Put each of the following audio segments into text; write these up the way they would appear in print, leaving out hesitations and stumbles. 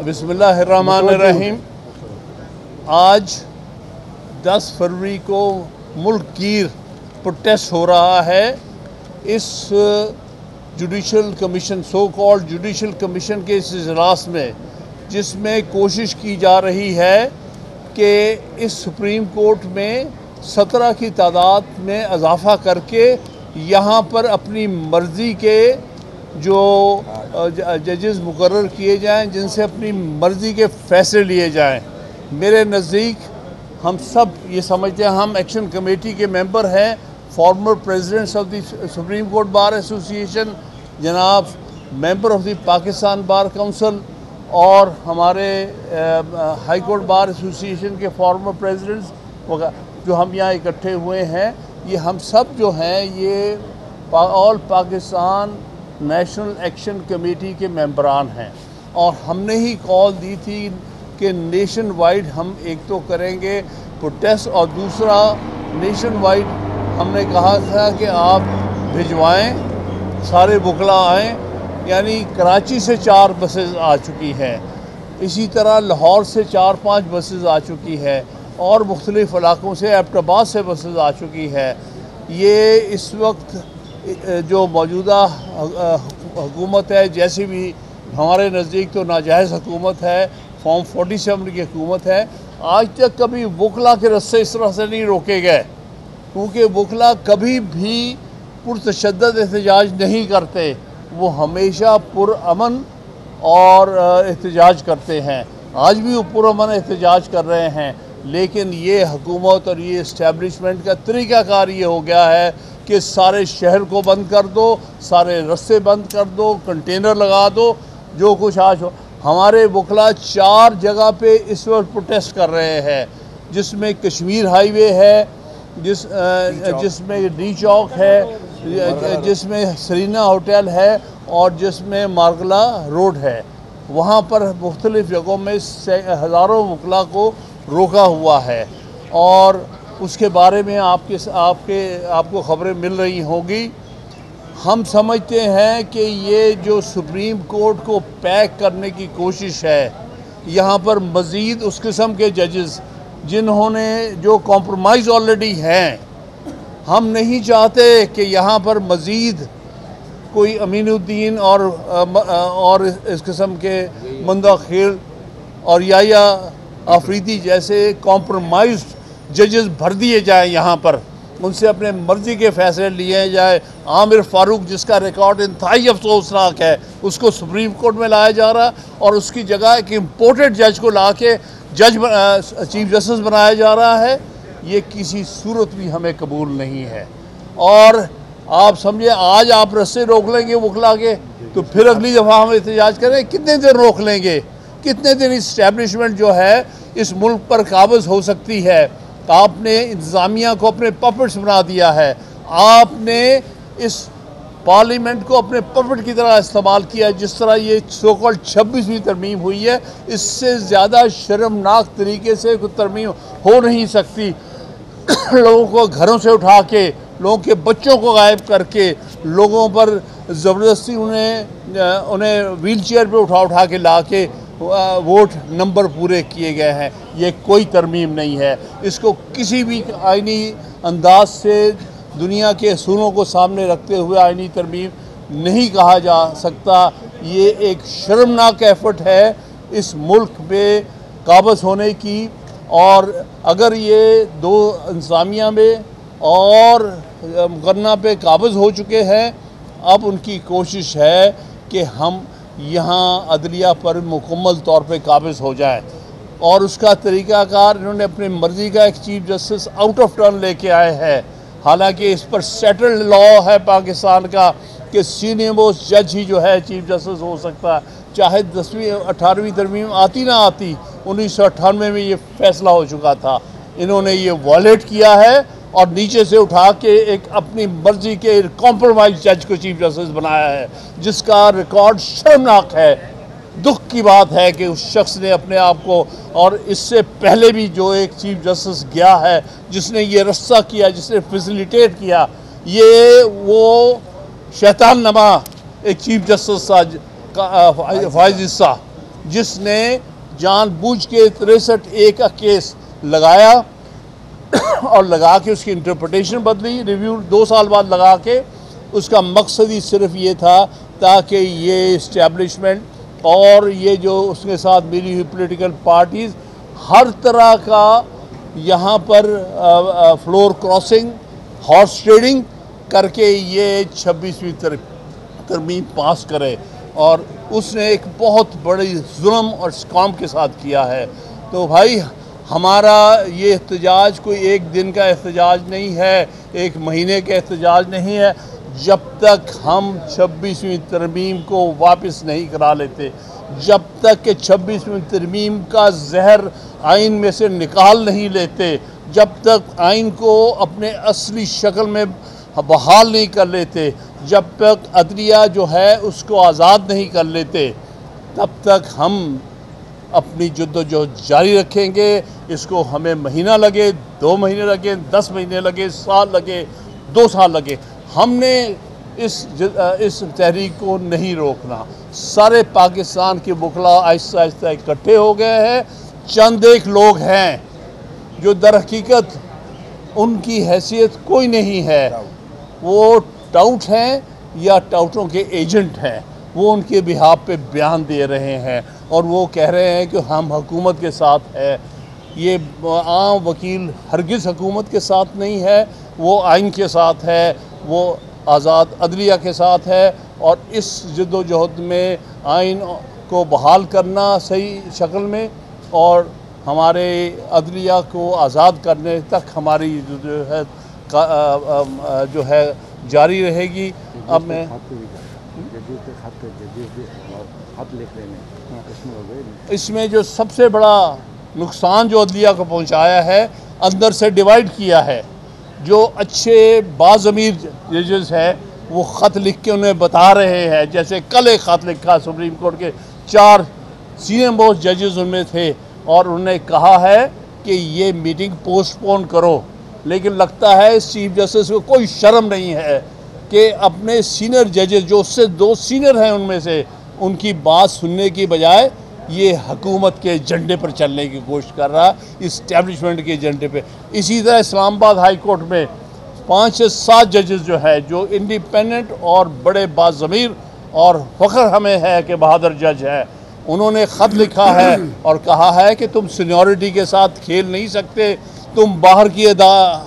बिस्मिल्लाहिर्रहमानिर्रहीम। आज 10 फरवरी को मुल्क गिर प्रोटेस्ट हो रहा है। इस judicial commission, so called judicial commission के इस इजलास में, जिसमें कोशिश की जा रही है कि इस सुप्रीम कोर्ट में 17 की तादाद में इजाफा करके यहाँ पर अपनी मर्ज़ी के जो जजेस मुकर्रर किए जाएं, जिनसे अपनी मर्ज़ी के फ़ैसले लिए जाएं। मेरे नज़दीक हम सब ये समझते हैं, हम एक्शन कमेटी के मेंबर हैं, former presidents of the supreme court bar association, जनाब member of the Pakistan bar council और हमारे हाई कोर्ट बार एसोसिएशन के फॉर्मर प्रेसिडेंट्स जो हम यहाँ इकट्ठे हुए हैं, ये हम सब जो हैं ये all Pakistan national action committee के मेंबरान हैं। और हमने ही कॉल दी थी कि नेशन वाइड हम एक तो करेंगे प्रोटेस्ट, और दूसरा नेशन वाइड हमने कहा था कि आप भिजवाएं, सारे वकला आएँ। यानी कराची से 4 बसेस आ चुकी हैं, इसी तरह लाहौर से 4-5 बसेस आ चुकी है, और मुख्तलिफ़ इलाक़ों से एबटाबाद से बसेस आ चुकी है। ये इस वक्त जो मौजूदा हुकूमत है, जैसे भी हमारे नज़दीक तो नाजायज़ हुकूमत है, फॉर्म 47 की हुकूमत है। आज तक कभी वकला के रस्ते इस तरह से नहीं रोके गए, क्योंकि वकला कभी भी पुरतशद्दद एहतजाज नहीं करते, वो हमेशा पुरअमन और एहतजाज करते हैं। आज भी वो पुरअमन एहतजाज कर रहे हैं, लेकिन ये हुकूमत और ये इस्टेब्लिशमेंट का तरीक़ाकार ये हो गया है कि सारे शहर को बंद कर दो, सारे रास्ते बंद कर दो, कंटेनर लगा दो, जो कुछ आज हो। हमारे वकला 4 जगह पे इस वक्त प्रोटेस्ट कर रहे हैं, जिसमें कश्मीर हाईवे है, जिसमें डी चौक है, जिसमें सरीना होटल है, और जिसमें मार्गला रोड है। वहाँ पर मुख्तलिफ़ जगहों में हज़ारों वकला को रोका हुआ है, और उसके बारे में आपको खबरें मिल रही होंगी। हम समझते हैं कि ये जो सुप्रीम कोर्ट को पैक करने की कोशिश है, यहाँ पर मज़ीद उस किस्म के जजेस जिन्होंने जो कॉम्प्रोमाइज़ ऑलरेडी हैं, हम नहीं चाहते कि यहाँ पर मज़ीद कोई अमीनुद्दीन और इस किस्म के मुंदाखिल और या आफरीदी जैसे कॉम्प्रोमाइज्ड जजेस भर दिए जाएं यहाँ पर, उनसे अपने मर्ज़ी के फ़ैसले लिए जाए। आमिर फ़ारूक, जिसका रिकॉर्ड इंतहाई अफसोसनाक है, उसको सुप्रीम कोर्ट में लाया जा रहा, और उसकी जगह एक इम्पोर्टेड जज को ला के चीफ जस्टिस बनाया जा रहा है। ये किसी सूरत भी हमें कबूल नहीं है। और आप समझे, आज आप रस्ते रोक लेंगे वकला के, तो फिर अगली दफ़ा हम एहतजाज करें। कितने दिन रोक लेंगे? कितने दिन इस्टेब्लिशमेंट जो है इस मुल्क पर काबिज हो सकती है? आपने इंतज़ामिया को अपने पपेट्स बना दिया है, आपने इस पार्लियामेंट को अपने पपेट की तरह इस्तेमाल किया। जिस तरह ये सो कॉल्ड 26वीं तरमीम हुई है, इससे ज़्यादा शर्मनाक तरीके से कोई तरमीम हो नहीं सकती। लोगों को घरों से उठा के, लोगों के बच्चों को गायब करके, लोगों पर ज़बरदस्ती उन्हें व्हील चेयर पर उठा के ला के वोट नंबर पूरे किए गए हैं। ये कोई तरमीम नहीं है। इसको किसी भी आईनी अंदाज से दुनिया के असूलों को सामने रखते हुए आईनी तरमीम नहीं कहा जा सकता। ये एक शर्मनाक एफर्ट है इस मुल्क पे काबिज होने की। और अगर ये 2 इंतज़ामिया में और मुकन्ना पे काबिज हो चुके हैं, अब उनकी कोशिश है कि हम यहाँ अदलिया पर मुकम्मल तौर पे काबिज हो जाए। और उसका तरीक़ाकार, इन्होंने अपनी मर्ज़ी का एक chief justice out of turn लेके आए हैं। हालांकि इस पर सेटल्ड लॉ है पाकिस्तान का कि सीनियर मोस्ट जज ही जो है चीफ जस्टिस हो सकता है, चाहे 10वीं 18वीं तरमीम आती ना आती। 1998 में ये फैसला हो चुका था। इन्होंने ये वॉलेट किया है और नीचे से उठा के एक अपनी मर्जी के कॉम्प्रोमाइज जज को चीफ जस्टिस बनाया है, जिसका रिकॉर्ड शर्मनाक है। दुख की बात है कि उस शख्स ने अपने आप को, और इससे पहले भी जो एक चीफ जस्टिस गया है जिसने ये रास्ता किया, जिसने फैसिलिटेट किया, ये वो शैतान नमा एक चीफ जस्टिस था फाइज हिस्सा, जिसने जानबूझ के 63A का केस लगाया और लगा के उसकी इंटरप्रिटेशन बदली, रिव्यू 2 साल बाद लगा के। उसका मकसद ही सिर्फ ये था ताकि ये इस्टेब्लिशमेंट और ये जो उसके साथ मिली हुई पॉलिटिकल पार्टीज़ हर तरह का यहाँ पर फ्लोर क्रॉसिंग, हॉर्स ट्रेडिंग करके ये 26वीं तरमीम पास करे। और उसने एक बहुत बड़ी जुल्म और स्कैम के साथ किया है। तो भाई हमारा ये एहतजाज कोई एक दिन का एहतजाज नहीं है, एक महीने का एहतजाज नहीं है। जब तक हम 26वीं तरमीम को वापस नहीं करा लेते, जब तक कि 26वीं तरमीम का जहर आइन में से निकाल नहीं लेते, जब तक आइन को अपने असली शक्ल में बहाल नहीं कर लेते, जब तक अदलिया जो है उसको आज़ाद नहीं कर लेते, तब तक हम अपनी जद्दोजहद जारी रखेंगे। इसको हमें महीना लगे, 2 महीने लगे, 10 महीने लगे, साल लगे, 2 साल लगे, हमने इस तहरीक को नहीं रोकना। सारे पाकिस्तान के वकला आहिस्ता आहिस्ता इकट्ठे हो गए हैं। चंद एक लोग हैं जो दर हकीकत उनकी हैसियत कोई नहीं है, वो टाउट हैं या टाउटों के एजेंट हैं। वो उनके बिहाफ पे बयान दे रहे हैं और वो कह रहे हैं कि हम हुकूमत के साथ है। ये आम वकील हरगिज़ हुकूमत के साथ नहीं है, वो आइन के साथ है, वो आज़ाद अदलिया के साथ है। और इस जद्दोजहद में आइन को बहाल करना सही शक्ल में और हमारे अदलिया को आज़ाद करने तक हमारी जो है जारी रहेगी। अब मैं इसमें जो सबसे बड़ा नुकसान जो अदलिया को पहुंचाया है, अंदर से डिवाइड किया है। जो अच्छे बाज़मीर जजेस हैं वो ख़त लिख के उन्हें बता रहे हैं, जैसे कल एक ख़त लिखा सुप्रीम कोर्ट के 4 सीनियर मोस्ट जजेस उनमें थे और उन्होंने कहा है कि ये मीटिंग पोस्टपोन करो। लेकिन लगता है इस चीफ जस्टिस को कोई शर्म नहीं है कि अपने सीनियर जजेस जो उससे 2 सीनियर हैं उनमें से, उनकी बात सुनने की बजाय ये हुकूमत के एजेंडे पर चलने की कोशिश कर रहा है, इस्टेब्लिशमेंट के एजेंडे पे। इसी तरह इस्लामाबाद हाई कोर्ट में 5 से 7 जजेस जो है जो इंडिपेंडेंट और बड़े बाज़मीर और फ़ख्र हमें है कि बहादुर जज है, उन्होंने ख़त लिखा है और कहा है कि तुम सीनियरिटी के साथ खेल नहीं सकते। तुम बाहर की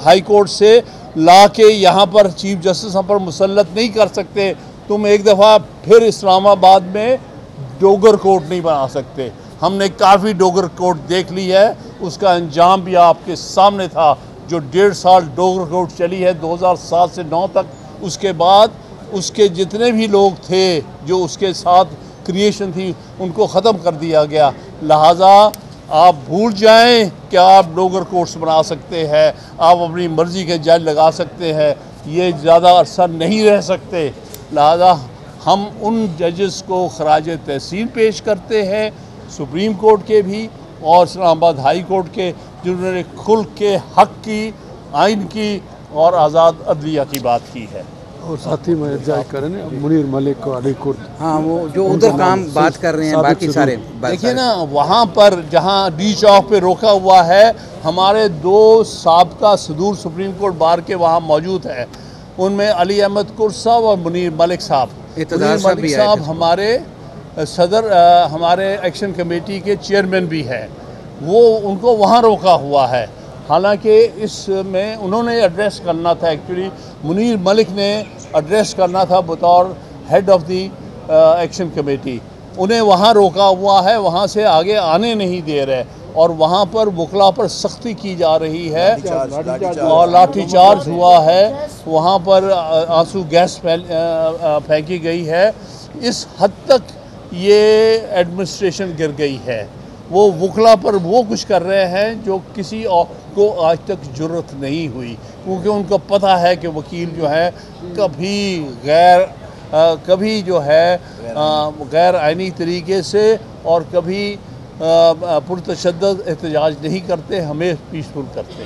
हाई कोर्ट से ला के यहाँ पर चीफ जस्टिस पर मुसल्लत नहीं कर सकते। तुम एक दफ़ा फिर इस्लामाबाद में डोगर कोर्ट नहीं बना सकते। हमने काफ़ी डोगर कोर्ट देख ली है, उसका अंजाम भी आपके सामने था। जो 1.5 साल डोगर कोर्ट चली है 2007 से 9 तक, उसके बाद उसके जितने भी लोग थे जो उसके साथ क्रिएशन थी उनको ख़त्म कर दिया गया। लिहाजा आप भूल जाएं कि आप डोगर कोर्ट्स बना सकते हैं, आप अपनी मर्ज़ी के जज लगा सकते हैं, ये ज़्यादा अरसा नहीं रह सकते। लिहाजा हम उन जजेस को खराज तहसीन पेश करते हैं, सुप्रीम कोर्ट के भी और इस्लामाबाद हाई कोर्ट के, जिन्होंने खुल के हक़ की, आइन की और आज़ाद अदलिया की बात की है। और साथ ही में जायज़ करें मुनीर मलिक को अली कोर्ट, हाँ वो जो उधर काम बात कर रहे हैं बाकी सारे देखिए ना, वहाँ पर जहाँ डी चौक पे रोका हुआ है, हमारे 2 साबका सदूर सुप्रीम कोर्ट बार के वहाँ मौजूद है। उनमें अली अहमद कुर्द साहब और मुनीर मलिक साहब। मुनीर मलिक साहब हमारे सदर हमारे एक्शन कमेटी के चेयरमैन भी हैं, वो उनको वहाँ रोका हुआ है। हालांकि इसमें उन्होंने एड्रेस करना था, एक्चुअली मुनीर मलिक ने एड्रेस करना था बतौर head of the action committee. उन्हें वहाँ रोका हुआ है, वहाँ से आगे आने नहीं दे रहे और वहाँ पर वकला पर सख्ती की जा रही है और लाठी चार्ज हुआ है। वहाँ पर आंसू गैस फेंकी गई है। इस हद तक ये एडमिनिस्ट्रेशन गिर गई है। वो वकला पर वो कुछ कर रहे हैं जो किसी और को आज तक ज़रूरत नहीं हुई, क्योंकि उनको पता है कि वकील जो है कभी जो है गैर आइनी तरीके से और कभी पुरतशद्दद एहतजाज नहीं करते, हमें पीसफुल करते हैं।